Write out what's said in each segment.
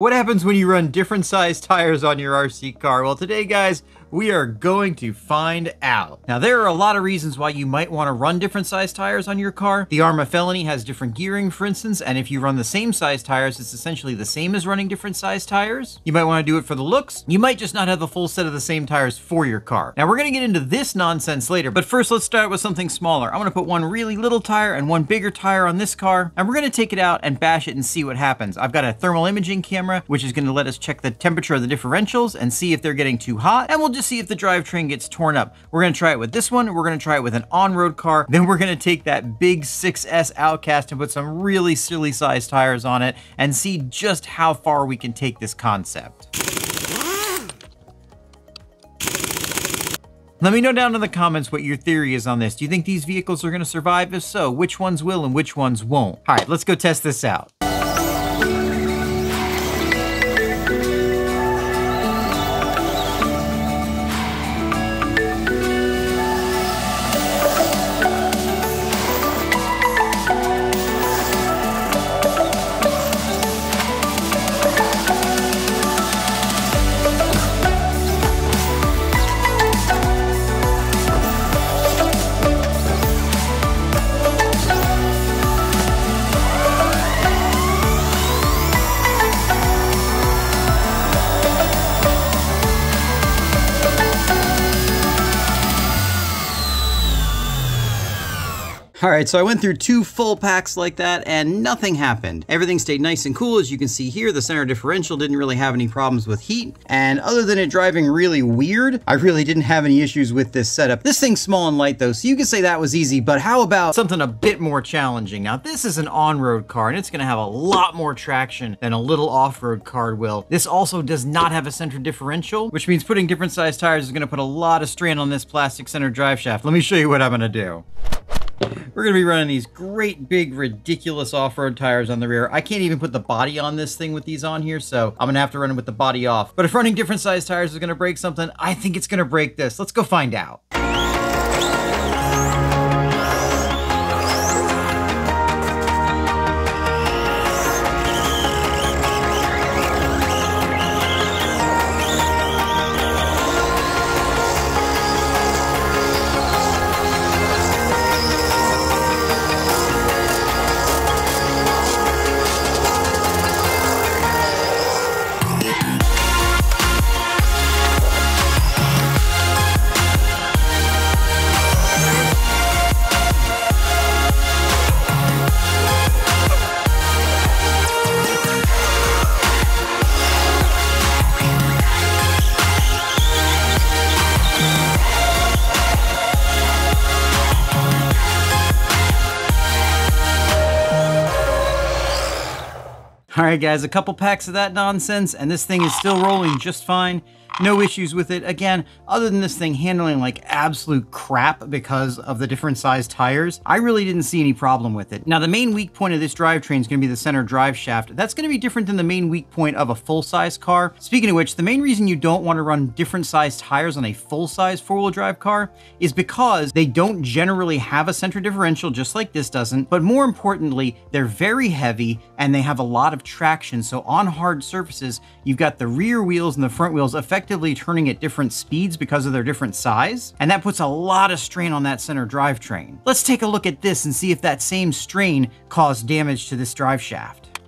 What happens when you run different size tires on your RC car? Well, today, guys, we are going to find out. Now, there are a lot of reasons why you might want to run different size tires on your car. The Arrma Felony has different gearing, for instance, and if you run the same size tires, it's essentially the same as running different size tires. You might want to do it for the looks. You might just not have the full set of the same tires for your car. Now, we're going to get into this nonsense later, but first, let's start with something smaller. I'm going to put one really little tire and one bigger tire on this car, and we're going to take it out and bash it and see what happens. I've got a thermal imaging camera, which is going to let us check the temperature of the differentials and see if they're getting too hot, and we'll just see if the drivetrain gets torn up. We're going to try it with this one, we're going to try it with an on-road car, then we're going to take that big 6S Outcast and put some really silly sized tires on it and see just how far we can take this concept. Let me know down in the comments what your theory is on this. Do you think these vehicles are going to survive? If so, which ones will and which ones won't? All right, let's go test this out. All right, so I went through 2 full packs like that and nothing happened. Everything stayed nice and cool. As you can see here, the center differential didn't really have any problems with heat. And other than it driving really weird, I really didn't have any issues with this setup. This thing's small and light though, so you can say that was easy, but how about something a bit more challenging? Now, this is an on-road car and it's gonna have a lot more traction than a little off-road car will. This also does not have a center differential, which means putting different size tires is gonna put a lot of strain on this plastic center drive shaft. Let me show you what I'm gonna do. We're going to be running these great big ridiculous off-road tires on the rear. I can't even put the body on this thing with these on here, so I'm going to have to run it with the body off. But if running different size tires is going to break something, I think it's going to break this. Let's go find out. All right, guys, a couple packs of that nonsense, and this thing is still rolling just fine. No issues with it. Again, other than this thing handling like absolute crap because of the different size tires, I really didn't see any problem with it. Now, the main weak point of this drivetrain is going to be the center drive shaft. That's going to be different than the main weak point of a full-size car. Speaking of which, the main reason you don't want to run different size tires on a full-size four-wheel drive car is because they don't generally have a center differential, just like this doesn't. But more importantly, they're very heavy and they have a lot of traction. So on hard surfaces, you've got the rear wheels and the front wheels effectively turning at different speeds because of their different size, and that puts a lot of strain on that center drivetrain. Let's take a look at this and see if that same strain caused damage to this drive shaft.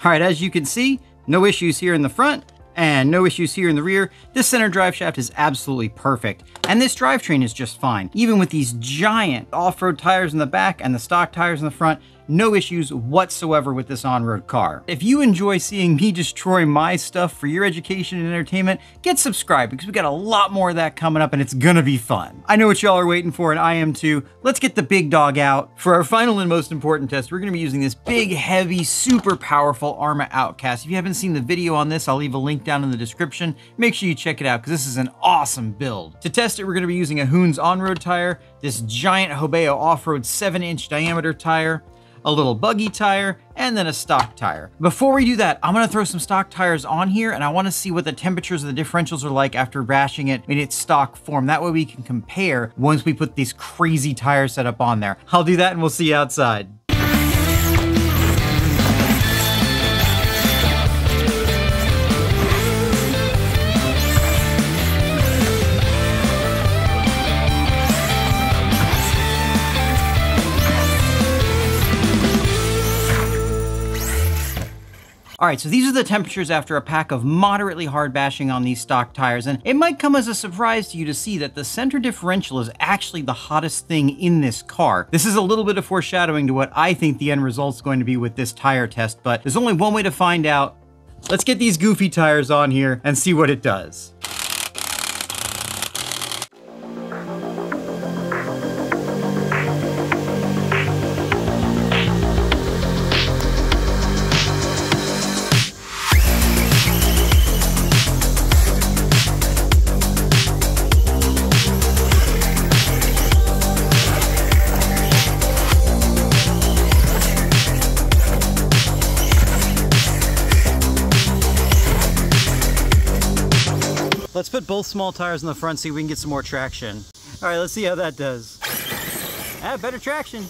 All right, as you can see, no issues here in the front and no issues here in the rear. This center drive shaft is absolutely perfect, and this drivetrain is just fine. Even with these giant off-road tires in the back and the stock tires in the front, no issues whatsoever with this on-road car. If you enjoy seeing me destroy my stuff for your education and entertainment, get subscribed because we got a lot more of that coming up and it's gonna be fun. I know what y'all are waiting for and I am too. Let's get the big dog out. For our final and most important test, we're gonna be using this big, heavy, super powerful Arrma Outcast. If you haven't seen the video on this, I'll leave a link down in the description. Make sure you check it out because this is an awesome build. To test it, we're gonna be using a Hoon's on-road tire, this giant Hobeo off-road 7-inch diameter tire, a little buggy tire, and then a stock tire. Before we do that, I'm gonna throw some stock tires on here and I wanna see what the temperatures of the differentials are like after bashing it in its stock form. That way we can compare once we put these crazy tire setup on there. I'll do that and we'll see you outside. All right, so these are the temperatures after a pack of moderately hard bashing on these stock tires, and it might come as a surprise to you to see that the center differential is actually the hottest thing in this car. This is a little bit of foreshadowing to what I think the end result's going to be with this tire test, but there's only one way to find out. Let's get these goofy tires on here and see what it does. Let's put both small tires in the front, see if we can get some more traction. All right, let's see how that does. Ah, better traction.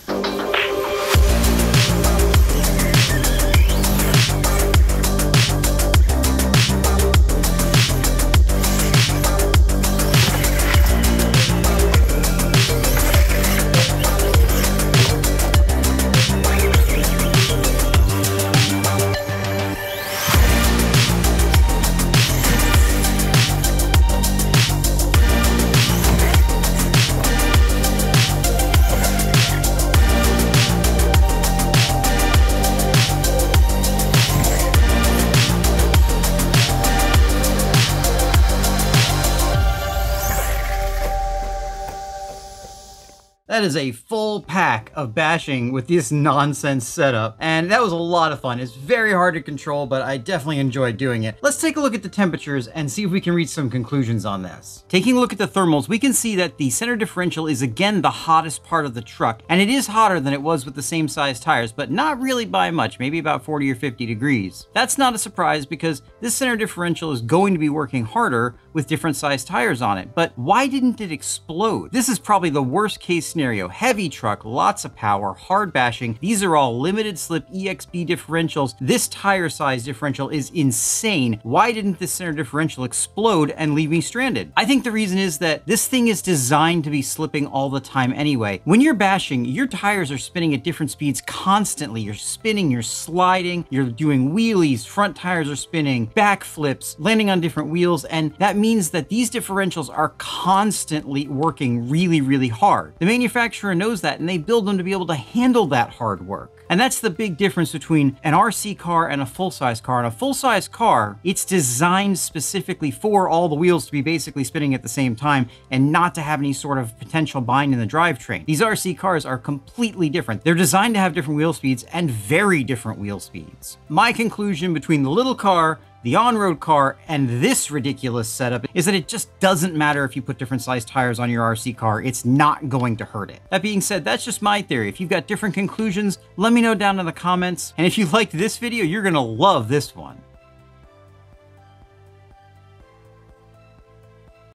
That is a full pack of bashing with this nonsense setup, and that was a lot of fun. It's very hard to control, but I definitely enjoyed doing it. Let's take a look at the temperatures and see if we can reach some conclusions on this. Taking a look at the thermals, we can see that the center differential is again the hottest part of the truck, and it is hotter than it was with the same size tires, but not really by much, maybe about 40 or 50 degrees. That's not a surprise because this center differential is going to be working harder with different size tires on it. But why didn't it explode? This is probably the worst case scenario. Heavy truck, lots of power, hard bashing. These are all limited slip EXP differentials. This tire size differential is insane. Why didn't this center differential explode and leave me stranded? I think the reason is that this thing is designed to be slipping all the time anyway. When you're bashing, your tires are spinning at different speeds constantly. You're spinning, you're sliding, you're doing wheelies, front tires are spinning, back flips, landing on different wheels, and that means that these differentials are constantly working really, really hard. The manufacturer knows that, and they build them to be able to handle that hard work. And that's the big difference between an RC car and a full-size car. In a full-size car, it's designed specifically for all the wheels to be basically spinning at the same time and not to have any sort of potential bind in the drivetrain. These RC cars are completely different. They're designed to have different wheel speeds and very different wheel speeds. My conclusion between the little car, the on-road car, and this ridiculous setup is that it just doesn't matter if you put different sized tires on your RC car, it's not going to hurt it. That being said, that's just my theory. If you've got different conclusions, let me know down in the comments. And if you liked this video, you're gonna love this one.